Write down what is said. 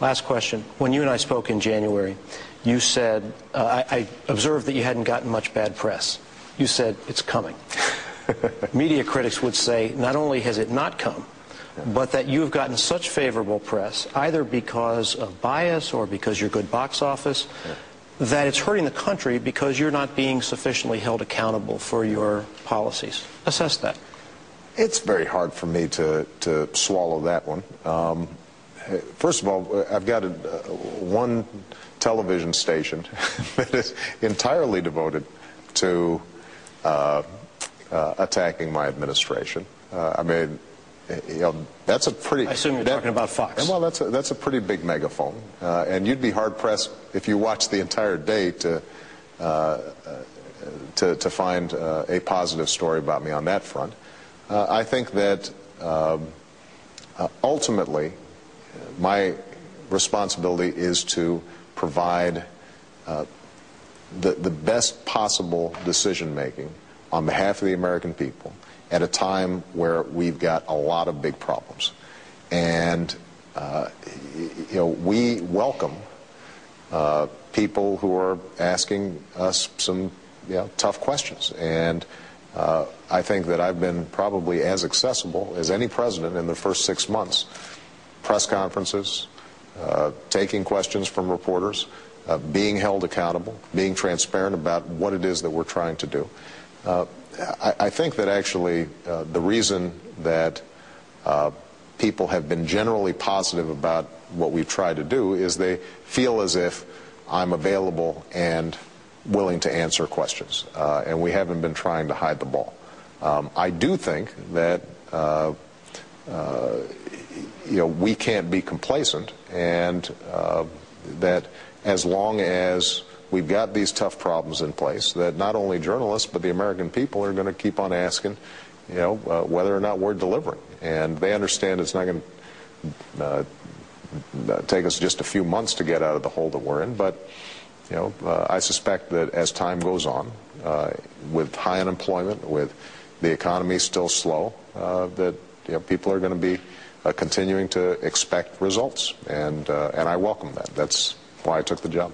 Last question. When you and I spoke in January, you said, I observed that you hadn't gotten much bad press. You said, it's coming. Media critics would say, not only has it not come, but that you've gotten such favorable press, either because of bias or because you're good box office, that it's hurting the country because you're not being sufficiently held accountable for your policies. Assess that. It's very hard for me to swallow that one. First of all, I've got one television station that is entirely devoted to attacking my administration. I mean, you know, that's a pretty... I assume you're talking about Fox. Well, that's a pretty big megaphone. And you'd be hard-pressed if you watched the entire day to find a positive story about me on that front. I think that ultimately my responsibility is to provide the best possible decision-making on behalf of the American people at a time where we've got a lot of big problems. And you know, we welcome people who are asking us some tough questions. And I think that I've been probably as accessible as any president in the first 6 months. Press conferences, taking questions from reporters, being held accountable, being transparent about what it is that we're trying to do. I think that actually the reason that people have been generally positive about what we've tried to do is they feel as if I'm available and willing to answer questions, and we haven't been trying to hide the ball. I do think that you know, we can't be complacent, and that as long as we've got these tough problems in place, that not only journalists but the American people are going to keep on asking, you know, whether or not we're delivering. And they understand it's not going to take us just a few months to get out of the hole that we're in, but you know, I suspect that as time goes on, with high unemployment, with the economy still slow, that you know, people are going to be continuing to expect results, and I welcome that. That's why I took the job.